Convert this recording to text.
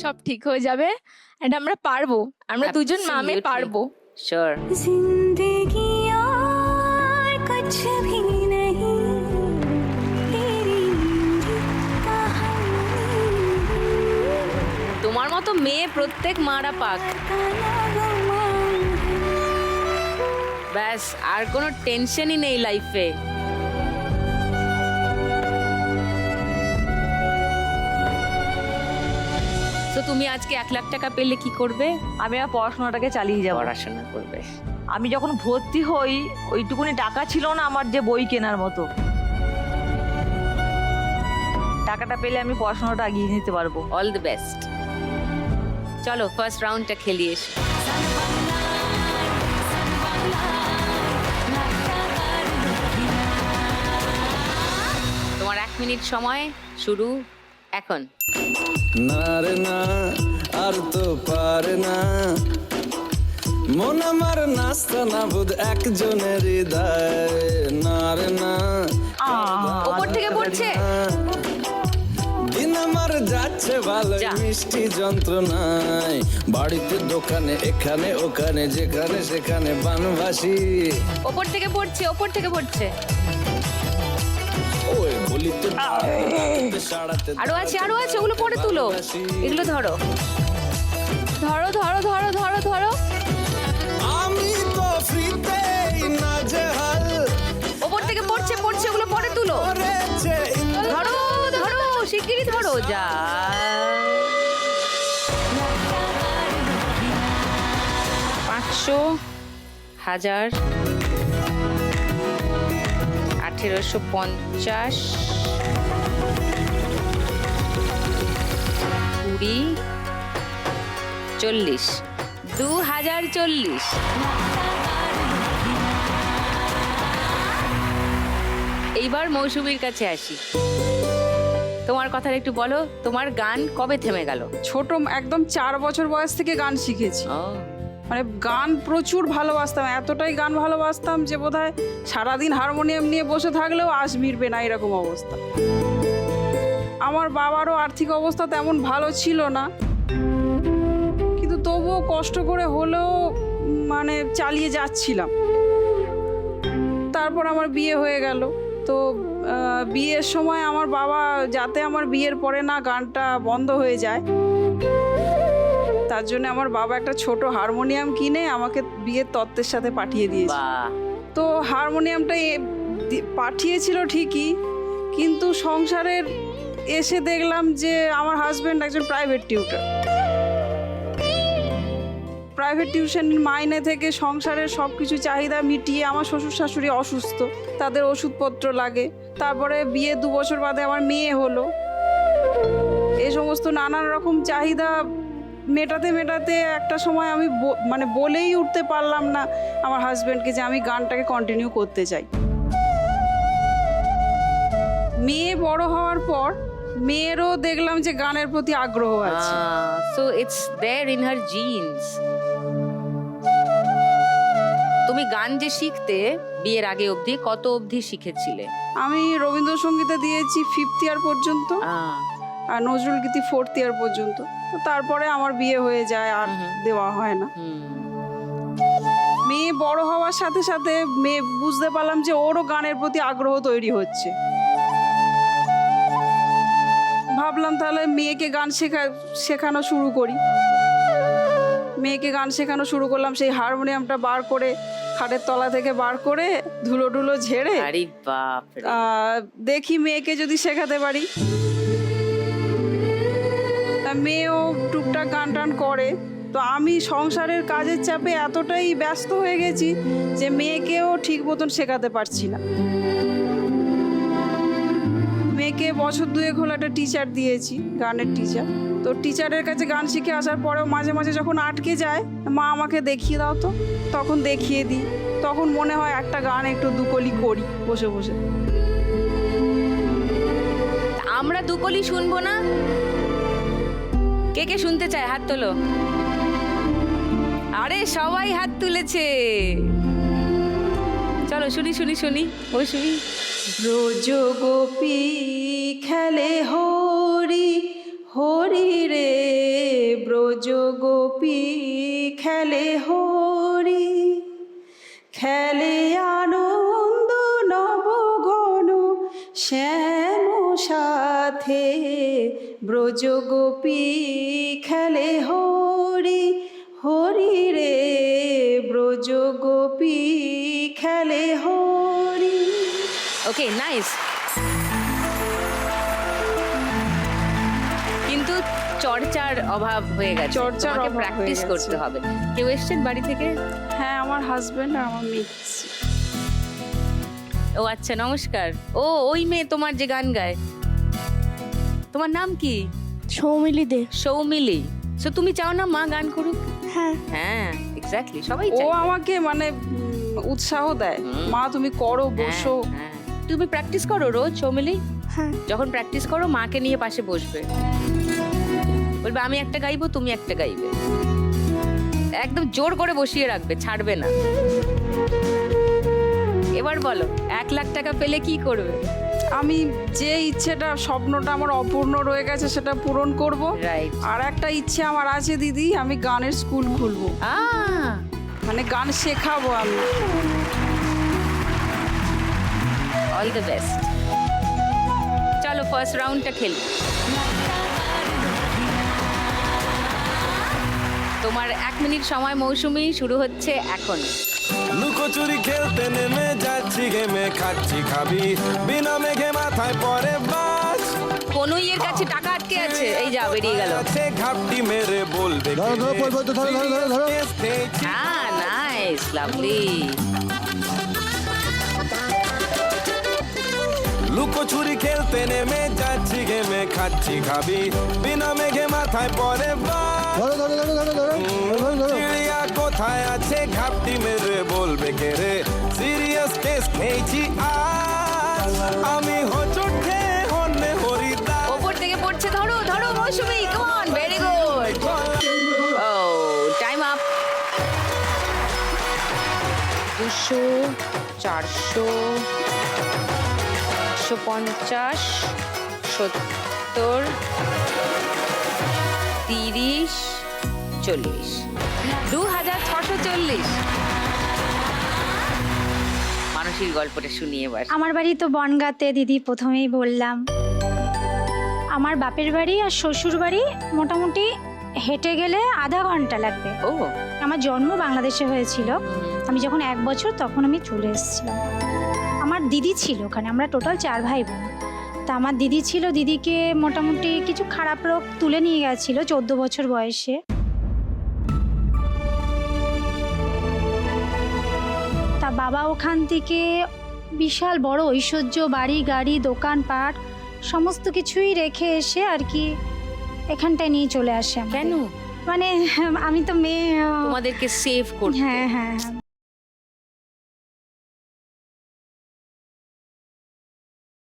সব ঠিক হয়ে যাবে এন্ড আমরা পারবো, আমরা দুজন মামে Absolutely. পারবো। Sure. जिंदगी और कुछ भी नहीं तेरी कहानी তোমার মতো মেয়ে প্রত্যেক মারা পাক, का गुमान ব্যাস আর কোনো টেনশনই নেই লাইফে। তো তুমি আজকে 1 লাখ টাকা পেলে কি করবে? আমি আর পড়াশোনাটাকে চালিয়ে যাব। পড়াশোনা করবে। আমি যখন ভর্তি হই ওইটুকুনি টাকা ছিল না আমার যে বই কেনার মতো। টাকাটা পেলে আমি পড়াশোনাটা এগিয়ে নিতে পারবো। All the best. চলো ফার্স্ট রাউন্ডটা খেলি এসো। তোমার 1 মিনিট সময় শুরু এখন। না রে না আর তো পারে না, মন আমার নাস্তা না বুধ একজনের হৃদয়। না রে না ওপর থেকে পড়ছে। দিন আমার যাচ্ছে ভালো যা। মিষ্টি যন্ত্রণায়, বাড়িতে দোকানে এখানে ওখানে যেখানে সেখানে বানবাসী। ওপর থেকে পড়ছে, ওপর থেকে পড়ছে। ওই বলিতে সাড়াতে আরো আছে, আরো আছে, ওগুলো পরে তুলো, এগুলো ধরো। ধরো ধরো ধরো ধরো ধরো। আমি তো ফ্রিতেই না যে হাল ওপর থেকে পড়ছে পড়ছে, ওগুলো পরে তুলো। করেছে ধরো ধরো, শিগগিরই ধরো। যা 500, 1000, 1850, 20, 40, 2040। এইবার মৌসুমীর কাছে আসি। তোমার কথা একটু বলো, তোমার গান কবে থেমে গেল? ছোট একদম 4 বছর বয়স থেকে গান শিখেছি। মানে গান প্রচুর ভালোবাসতাম, এতটাই গান ভালোবাসতাম যে বোধহয় সারাদিন হারমোনিয়াম নিয়ে বসে থাকলেও আশ মিটবে না, এরকম অবস্থা। আমার বাবারও আর্থিক অবস্থা তেমন ভালো ছিল না, কিন্তু তবুও কষ্ট করে হলেও মানে চালিয়ে যাচ্ছিলাম। তারপর আমার বিয়ে হয়ে গেল। তো বিয়ের সময় আমার বাবা, যাতে আমার বিয়ের পরে না গানটা বন্ধ হয়ে যায়, তার জন্য আমার বাবা একটা ছোট হারমোনিয়াম কিনে আমাকে বিয়ের তত্ত্বের সাথে পাঠিয়ে দিয়েছে। বাহ, তো হারমোনিয়ামটা পাঠিয়েছিল ঠিকই, কিন্তু সংসারের এসে দেখলাম যে আমার হাজবেন্ড একজন প্রাইভেট টিউটর। প্রাইভেট টিউশনের মাইনে থেকে সংসারের সব কিছু চাহিদা মিটিয়ে আমার শ্বশুর শাশুড়ি অসুস্থ, তাদের ওষুধপত্র লাগে। তারপরে বিয়ে 2 বছর বাদে আমার মেয়ে হলো। এই সমস্ত নানান রকম চাহিদা মেটাতে মেটাতে একটা সময় আমি মানে বলেই উঠতে পারলাম না আমার হাজবেন্ডকে যে আমি গানটাকে কন্টিনিউ করতে চাই। মেয়ে বড় হওয়ার পর মেয়েরও দেখলাম যে গানের প্রতি আগ্রহ আছে। So it's there in her genes. তুমি গান যে শিখতে বিয়ের আগে অবধি কত অবধি শিখেছিলে? আমি রবীন্দ্রসঙ্গীতে দিয়েছি 5th ইয়ার পর্যন্ত, আর নজরুল গীতি 4th ইয়ার পর্যন্ত। তো তারপরে আমার বিয়ে হয়ে যায়, আর দেওয়া হয় না। মেয়ে বড় হওয়ার সাথে সাথে মেয়ে বুঝতে পারলাম যে ওরও গানের প্রতি আগ্রহ তৈরি হচ্ছে। ভাবলাম তাহলে মেয়েকে গান শেখানো শুরু করি। মেয়েকে গান শেখানো শুরু করলাম। সেই হারমোনিয়ামটা বার করে খাটের তলা থেকে বার করে ধুলো টুলো ঝেড়ে আরে বাপ রে। দেখি মেয়েকে যদি শেখাতে পারি। তা মেয়েও টুকটাক গান টান করে। তো আমি সংসারের কাজের চাপে এতটাই ব্যস্ত হয়ে গেছি যে মেয়েকেও ঠিক মতন শেখাতে পারছি না। মেয়েকে বছর 2 হলো একটা টিচার দিয়েছি, গানের টিচার। তো টিচারের কাছে গান শিখে আসার পরেও মাঝে মাঝে যখন আটকে যায়, মা আমাকে দেখিয়ে দাও তো, তখন দেখিয়ে দিই। তখন মনে হয় একটা গান একটু দুকলি করি বসে বসে। আমরা দুকলি শুনবো না? কে কে শুনতে চায় হাত তোলো। আরে সবাই হাত তুলেছে। চলো শুনি শুনি শুনি, ও শুনি। ব্রজ গোপী খেলে হরি হরি রে গোপী খেলে হরি, খেলে আনন্দ নবগণ শ্যাম সাথে, ব্রজ গোপী খেলে হরি, হরি রে ব্রজ গোপী খেলে হরি। ওকে, নাইস। কিন্তু চর্চার অভাব হয়ে গেছে, চর্চার তোমাকে অভাব হয়ে প্র্যাকটিস গেছে। করতে হবে। কেউ এসছেন বাড়ি থেকে? হ্যাঁ, আমার হাজবেন্ড আর আমার মেয়ে। ও আচ্ছা, নমস্কার। ও ওই মেয়ে তোমার যে গান গায়, তোমার নাম কি? সৌমিলি দে। সৌমিলি। সো তুমি চাও না মা গান করুক? হ্যাঁ। হ্যাঁ, এক্স্যাক্টলি, সবাই ও চায়। আমাকে মানে উৎসাহ দেয়, মা তুমি করো, বসো। হ্যাঁ, হ্যাঁ। তুমি প্র্যাকটিস করো রোজ সৌমিলি? হ্যাঁ। যখন প্র্যাকটিস করো মাকে নিয়ে পাশে বসবে, বলবে আমি একটা গাইবো, তুমি একটা গাইবে, একদম জোর করে বসিয়ে রাখবে, ছাড়বে না। এবার বলো, 1 লাখ টাকা পেলে কি করবে? আমি যে ইচ্ছেটা, স্বপ্নটা আমার অপূর্ণ রয়ে গেছে সেটা পূরণ করব। রাইট। আর একটা ইচ্ছে আমার আছে দিদি, আমি গানের স্কুল খুলবো, মানে গান শেখাবো আমি। All the best. চলো ফার্স্ট রাউন্ডটা খেলি। তোমার 1 মিনিট সময় মৌসুমী, শুরু হচ্ছে এখন। লুকোচুরি খেলতে নেমে যাচ্ছি, গেমে খাচ্ছি খাবি, বিনা মেঘে মাথায় পরে বাস, কনুইয়ের কাছে টাকা আটকে আছে, এই যা বেরিয়ে গেল। আছে ঘাপটি মেরে বলবে ধরো, ধরো, পড়বো তো, ধরো, ধরো, ধরো, ধরো। হ্যাঁ, নাইস, লাভলি। লুকোচুরি খেলতে নেমে যাচ্ছি, গেমে খাচ্ছি খাবি, বিনা মেঘে মাথায় পরে বাস, ধরো, ধরো, ধরো, ধরো, ধরো, ধরো, ধরো। চিড়িয়া কোথায় আছে ঘাপটি মেরে বলবে কে রে, সিরিয়াস কেস খেয়েছি আজ, আমি হোঁচট খেয়ে হন্যে হরিদা। ওপর থেকে পড়ছে, ধরো ধরো Mousumi, come on, very good. ও, টাইম আপ। 200, 400, 150, 70, 30, 40, 2640। মানসীর গল্পটা শুনিয়ে এবার। আমার বাড়ি তো বনগাঁতে, দিদি প্রথমেই বললাম। আমার বাপের বাড়ি আর শ্বশুর বাড়ি মোটামুটি হেঁটে গেলে আধা ঘন্টা লাগবে। ও, আমার জন্ম বাংলাদেশে হয়েছিল, আমি যখন 1 বছর তখন আমি চলে এসেছিলাম। আমার দিদি ছিল ওখানে, আমরা টোটাল 4 ভাই বোন। তা আমার দিদি ছিল, দিদিকে মোটামুটি কিছু খারাপ রোগ তুলে নিয়ে গেছিল 14 বছর বয়সে। তা বাবা ওখান থেকে বিশাল বড় ঐশ্বর্য, বাড়ি গাড়ি দোকানপাট সমস্ত কিছুই রেখে এসে আর কি এখানটায় নিয়ে চলে আসে আমাকে। কেন? মানে আমি তো মেয়ে। তোমাদেরকে সেভ করতে। হ্যাঁ হ্যাঁ হ্যাঁ।